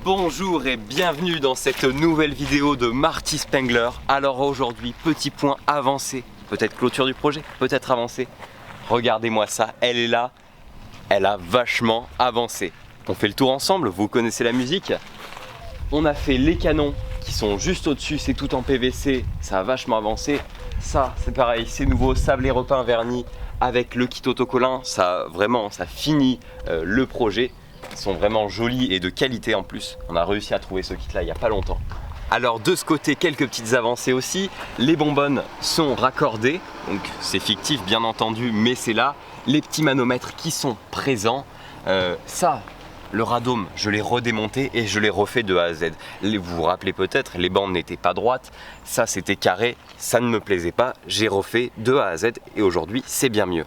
Bonjour et bienvenue dans cette nouvelle vidéo de Marty Spengler. Alors aujourd'hui, petit point avancé, peut-être clôture du projet, peut-être avancé. Regardez-moi ça, elle est là, elle a vachement avancé. On fait le tour ensemble, vous connaissez la musique. On a fait les canons qui sont juste au-dessus, c'est tout en PVC, ça a vachement avancé. Ça, c'est pareil, c'est nouveau, sablé repeint vernis avec le kit autocollant, ça finit le projet. Ils sont vraiment jolis et de qualité en plus. On a réussi à trouver ce kit là il n'y a pas longtemps. Alors de ce côté, quelques petites avancées aussi. Les bonbonnes sont raccordées, donc c'est fictif bien entendu, mais c'est là. Les petits manomètres qui sont présents. Le radome, je l'ai redémonté et je l'ai refait de A à Z. Vous vous rappelez peut-être, les bandes n'étaient pas droites, ça c'était carré, ça ne me plaisait pas. J'ai refait de A à Z et aujourd'hui c'est bien mieux.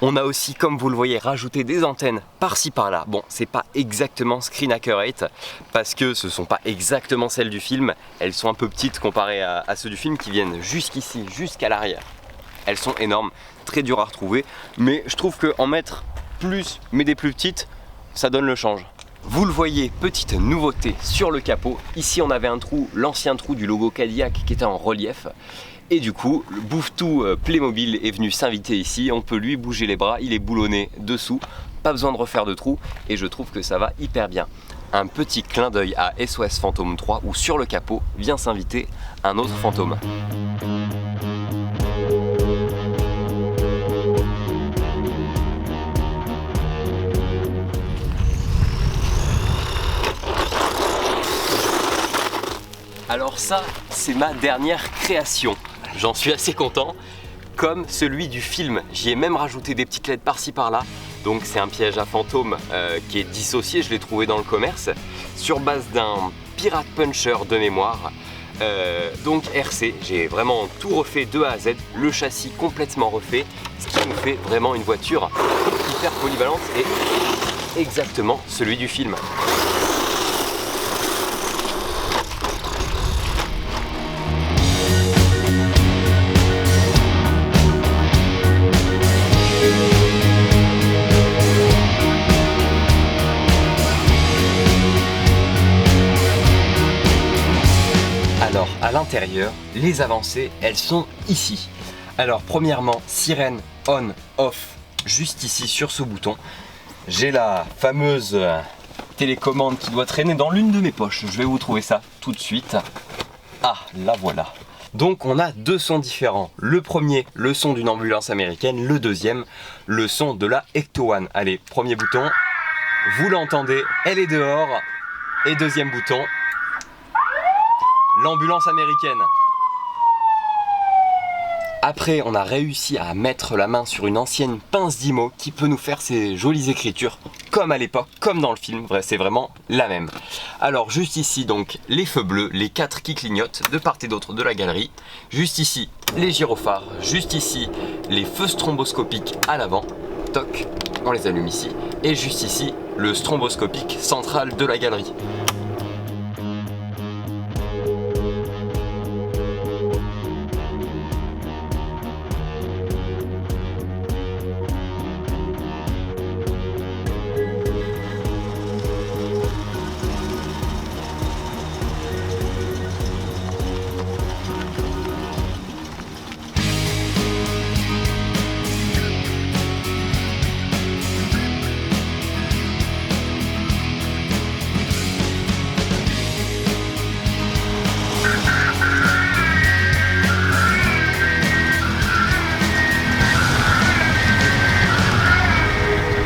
On a aussi, comme vous le voyez, rajouté des antennes par-ci par-là. Bon, c'est pas exactement Screen Hacker 8 parce que ce sont pas exactement celles du film. Elles sont un peu petites comparées à ceux du film qui viennent jusqu'ici, jusqu'à l'arrière. Elles sont énormes, très dures à retrouver, mais je trouve qu'en mettre plus, mais des plus petites, ça donne le change. Vous le voyez, petite nouveauté sur le capot. Ici, on avait un trou, l'ancien trou du logo Cadillac qui était en relief. Et du coup, le Bouffe-Tout Playmobil est venu s'inviter ici, on peut lui bouger les bras, il est boulonné dessous, pas besoin de refaire de trou et je trouve que ça va hyper bien. Un petit clin d'œil à SOS Fantôme 3 où sur le capot vient s'inviter un autre fantôme. Alors ça, c'est ma dernière création. J'en suis assez content, comme celui du film. J'y ai même rajouté des petites LED par-ci par-là. Donc c'est un piège à fantôme qui est dissocié, je l'ai trouvé dans le commerce, sur base d'un Pirate Puncher de mémoire. Donc RC, j'ai vraiment tout refait de A à Z, le châssis complètement refait, ce qui nous fait vraiment une voiture hyper polyvalente et exactement celui du film. Alors à l'intérieur, les avancées, elles sont ici. Alors premièrement, sirène on, off, juste ici sur ce bouton. J'ai la fameuse télécommande qui doit traîner dans l'une de mes poches. Je vais vous trouver ça tout de suite. Ah, la voilà. Donc on a deux sons différents. Le premier, le son d'une ambulance américaine. Le deuxième, le son de la Ecto One. Allez, premier bouton, vous l'entendez, elle est dehors. Et deuxième bouton, l'ambulance américaine. Après, on a réussi à mettre la main sur une ancienne pince d'IMO qui peut nous faire ces jolies écritures, comme à l'époque, comme dans le film. C'est vraiment la même. Alors, juste ici, donc, les feux bleus, les 4 qui clignotent de part et d'autre de la galerie. Juste ici, les gyrophares. Juste ici, les feux stromboscopiques à l'avant. Toc, on les allume ici. Et juste ici, le stromboscopique central de la galerie.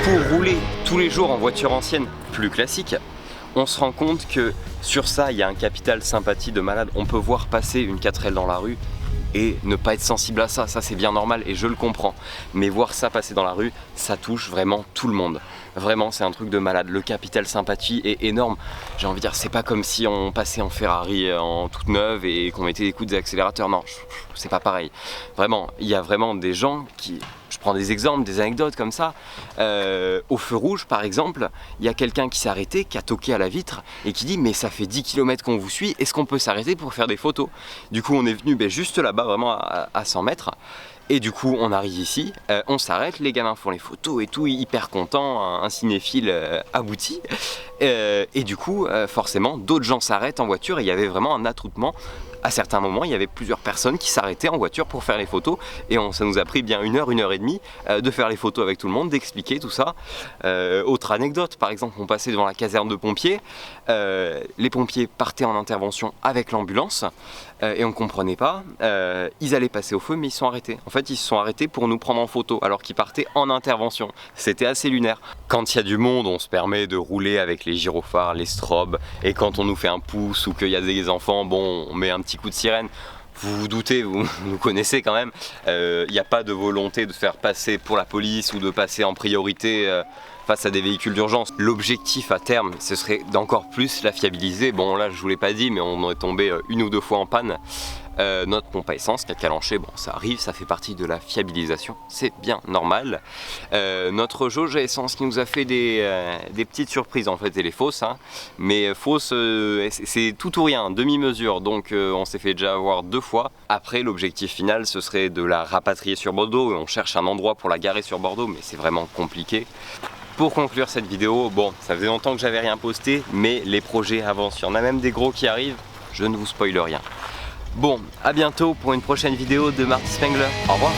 Pour rouler tous les jours en voiture ancienne, plus classique, on se rend compte que sur ça, il y a un capital sympathie de malade. On peut voir passer une 4L dans la rue et ne pas être sensible à ça, c'est bien normal et je le comprends. Mais voir ça passer dans la rue, ça touche vraiment tout le monde. Vraiment, c'est un truc de malade. Le capital sympathie est énorme. J'ai envie de dire, c'est pas comme si on passait en Ferrari en toute neuve et qu'on mettait des coups d'accélérateur. Non, c'est pas pareil. Vraiment, il y a vraiment des gens qui... Je prends des exemples, des anecdotes comme ça. Au feu rouge, par exemple, il y a quelqu'un qui s'est arrêté, qui a toqué à la vitre et qui dit « Mais ça fait 10 km qu'on vous suit, est-ce qu'on peut s'arrêter pour faire des photos ?» Du coup, on est venu juste là-bas, vraiment à 100 mètres. Et du coup on arrive ici, on s'arrête, les gamins font les photos et tout, hyper contents, un cinéphile abouti. Et du coup forcément d'autres gens s'arrêtent en voiture et il y avait vraiment un attroupement. À certains moments il y avait plusieurs personnes qui s'arrêtaient en voiture pour faire les photos et ça nous a pris bien une heure et demie de faire les photos avec tout le monde, d'expliquer tout ça. Autre anecdote, par exemple on passait devant la caserne de pompiers, les pompiers partaient en intervention avec l'ambulance et on ne comprenait pas, ils allaient passer au feu mais ils se sont arrêtés. En fait ils se sont arrêtés pour nous prendre en photo alors qu'ils partaient en intervention. C'était assez lunaire. Quand il y a du monde on se permet de rouler avec les gyrophares, les strobes, et quand on nous fait un pouce ou qu'il y a des enfants, bon on met un petit coup de sirène. Vous vous doutez, vous nous connaissez quand même, il n'y a pas de volonté de faire passer pour la police ou de passer en priorité face à des véhicules d'urgence. L'objectif à terme, ce serait d'encore plus la fiabiliser. Bon là je vous l'ai pas dit mais on est tombé une ou deux fois en panne. Notre pompe à essence qui a calanché, bon ça arrive, ça fait partie de la fiabilisation, c'est bien normal. Notre jauge à essence qui nous a fait des petites surprises, en fait elle est fausse, hein, mais fausse c'est tout ou rien, demi-mesure, donc on s'est fait déjà avoir 2 fois. Après l'objectif final ce serait de la rapatrier sur Bordeaux et on cherche un endroit pour la garer sur Bordeaux mais c'est vraiment compliqué. Pour conclure cette vidéo, bon ça faisait longtemps que j'avais rien posté mais les projets avancent, il y en a même des gros qui arrivent, je ne vous spoile rien. Bon, à bientôt pour une prochaine vidéo de Marty Spengler. Au revoir.